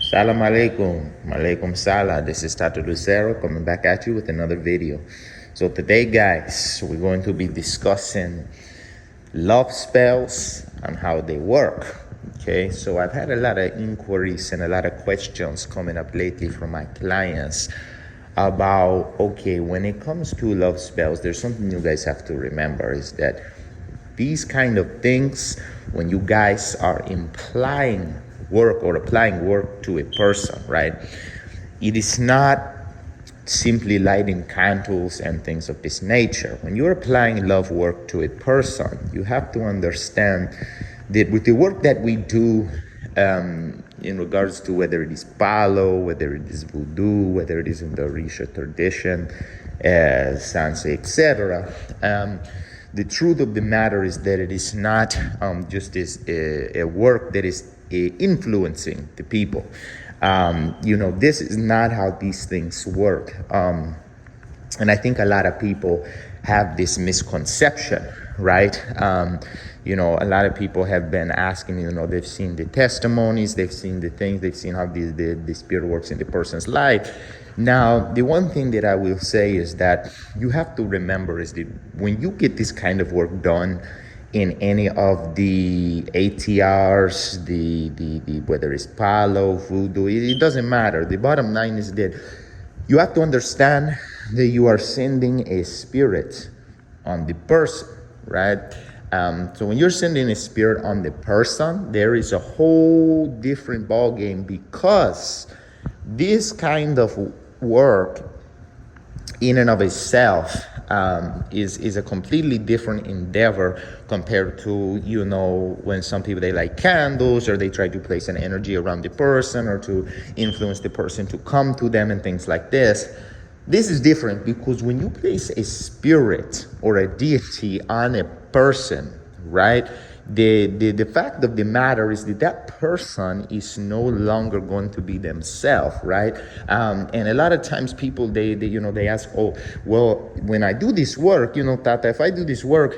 Salam alaikum. Malaikum salam. This is Tato Lucero coming back at you with another video. So today, guys, we're going to be discussing love spells and how they work. Okay, so I've had a lot of inquiries and a lot of questions coming up lately from my clients about, okay, when it comes to love spells, there's something you guys have to remember is that these kind of things, when you guys are implying work or applying work to a person, right? It is not simply lighting candles and things of this nature. When you're applying love work to a person, you have to understand that with the work that we do in regards to whether it is Palo, whether it is Voodoo, whether it is in the Orisha tradition, Sanse, etc., the truth of the matter is that it is not just a work that is influencing the people. This is not how these things work. And I think a lot of people have this misconception, right? A lot of people have been asking, they've seen the testimonies, they've seen the things, they've seen how the spirit works in the person's life. Now, the one thing that I will say is that you have to remember is that when you get this kind of work done in any of the ATRs, the whether it's Palo, Voodoo, it doesn't matter. The bottom line is that you have to understand that you are sending a spirit on the person, right? So when you're sending a spirit on the person, there is a whole different ballgame because this kind of work in and of itself is a completely different endeavor compared to, when some people, they light candles or they try to place an energy around the person or to influence the person to come to them and things like this. This is different because when you place a spirit or a deity on a person, right? The fact of the matter is that person is no longer going to be themselves, right? And a lot of times people, they ask, oh, well, when I do this work, Tata, if I do this work,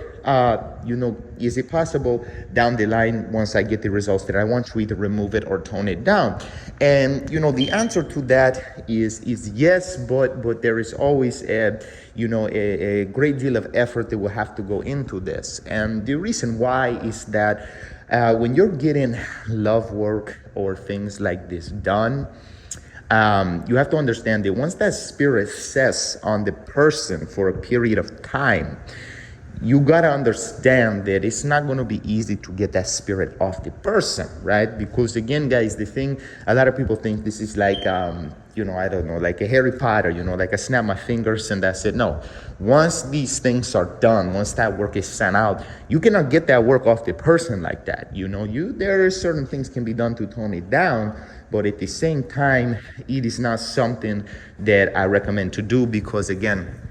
is it possible down the line, once I get the results that I want, to either remove it or tone it down? And, the answer to that is yes, but there is always a great deal of effort that will have to go into this. And the reason why is that when you're getting love work or things like this done, you have to understand that once that spirit sets on the person for a period of time, you got to understand that it's not going to be easy to get that spirit off the person, right? Because again, guys, the thing, a lot of people think this is like, I don't know, like a Harry Potter, like I snap my fingers and that's it. No, once these things are done, once that work is sent out, you cannot get that work off the person like that. There are certain things can be done to tone it down, but at the same time, it is not something that I recommend to do because again,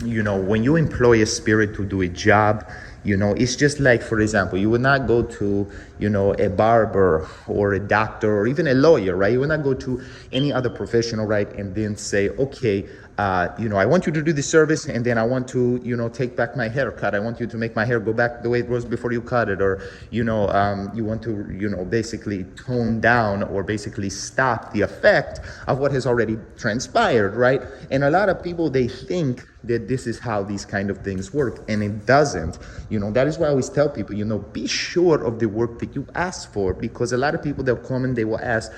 when you employ a spirit to do a job, it's just like, for example, you would not go to, a barber or a doctor or even a lawyer, right? You would not go to any other professional, right? And then say, okay, I want you to do this service and then I want to, take back my haircut. I want you to make my hair go back the way it was before you cut it. Or, you want to, basically tone down or basically stop the effect of what has already transpired, right? And a lot of people, they think that this is how these kind of things work, and it doesn't. That is why I always tell people, be sure of the work that you ask for, because a lot of people, they'll come and they will ask,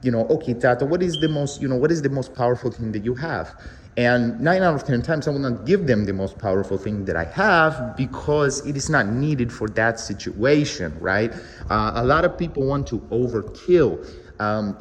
okay, Tata, what is the most powerful thing that you have? And 9 out of 10 times, I will not give them the most powerful thing that I have because it is not needed for that situation, right? A lot of people want to overkill.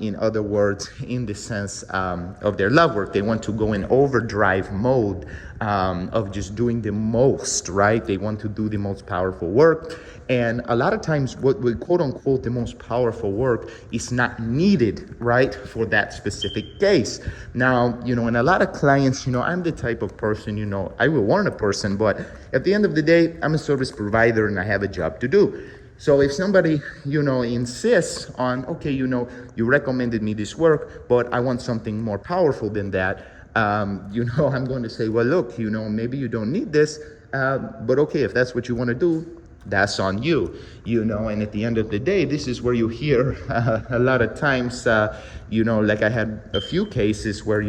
In other words, in the sense of their love work, they want to go in overdrive mode of just doing the most, right? They want to do the most powerful work. And a lot of times what we quote unquote the most powerful work is not needed, right, for that specific case. Now, and a lot of clients, I'm the type of person, I will warn a person, but at the end of the day, I'm a service provider and I have a job to do. So if somebody, insists on, okay, you recommended me this work, but I want something more powerful than that, I'm going to say, well, look, maybe you don't need this, but okay, if that's what you want to do, that's on you, and at the end of the day, this is where you hear a lot of times, like I had a few cases where,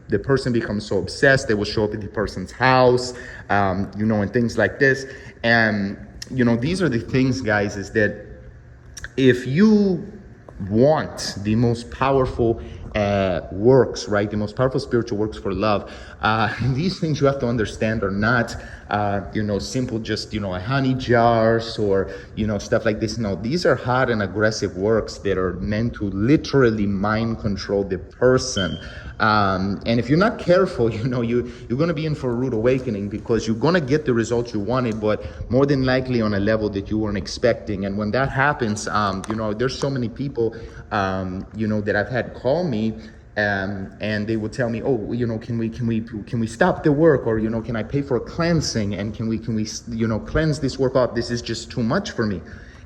the person becomes so obsessed, they will show up at the person's house, and things like this. And, these are the things, guys, is that if you want the most powerful works, right? The most powerful spiritual works for love. These things you have to understand are not, simple, just, honey jars or, stuff like this. No, these are hot and aggressive works that are meant to literally mind control the person. And if you're not careful, you're going to be in for a rude awakening, because you're going to get the results you wanted, but more than likely on a level that you weren't expecting. And when that happens, there's so many people, that I've had call me, and they will tell me, oh, can we stop the work, or can I pay for a cleansing, and can we cleanse this work off? This is just too much for me.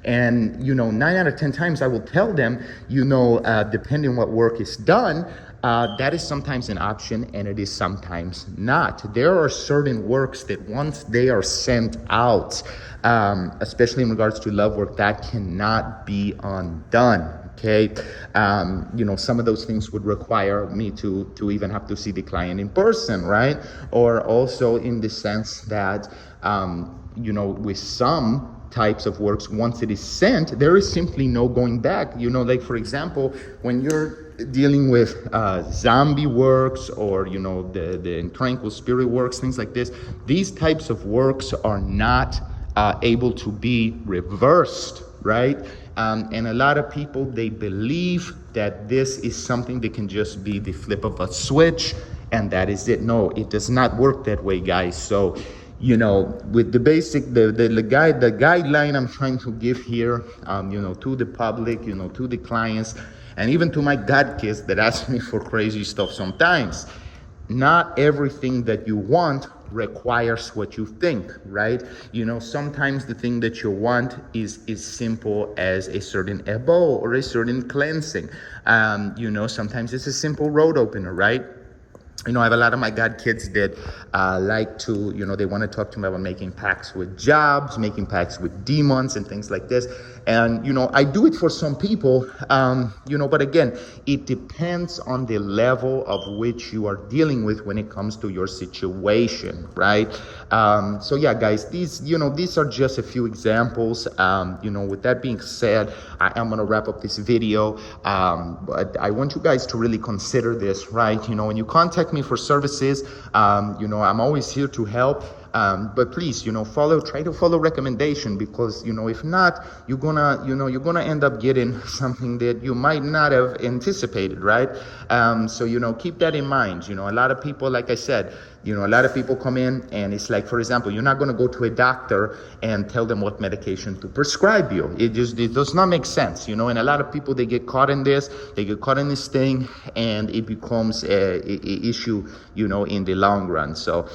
And 9 out of 10 times I will tell them, depending on what work is done, that is sometimes an option, and it is sometimes not. There are certain works that once they are sent out, especially in regards to love work, that cannot be undone. Okay, some of those things would require me to even have to see the client in person, right? Or also in the sense that, with some types of works, once it is sent, there is simply no going back. Like for example, when you're dealing with zombie works, or the tranquil spirit works, things like this, these types of works are not able to be reversed, right? And a lot of people, they believe that this is something that can just be the flip of a switch, and that is it. No, it does not work that way, guys. So, with the basic, the guideline I'm trying to give here, to the public, to the clients, and even to my god kids that ask me for crazy stuff sometimes. Not everything that you want requires what you think, right? Sometimes the thing that you want is simple as a certain ebo or a certain cleansing. Sometimes it's a simple road opener, right? I have a lot of my god kids that like to, they want to talk to me about making pacts with jobs, making pacts with demons and things like this. And, I do it for some people, but again, it depends on the level of which you are dealing with when it comes to your situation, right? So yeah, guys, these are just a few examples. With that being said, I am going to wrap up this video. But I want you guys to really consider this, right? When you contact me for services, I'm always here to help. But please, try to follow recommendation, because, if not, you're gonna end up getting something that you might not have anticipated, right? So, keep that in mind. A lot of people, like I said, a lot of people come in and it's like, for example, you're not going to go to a doctor and tell them what medication to prescribe you. It does not make sense, and a lot of people, they get caught in this thing, and it becomes a issue, in the long run. So,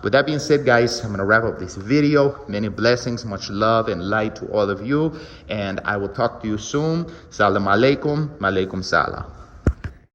with that being said, guys, I'm going to wrap up this video. Many blessings, much love and light to all of you, and I will talk to you soon. Salam alaikum, malaikum salam.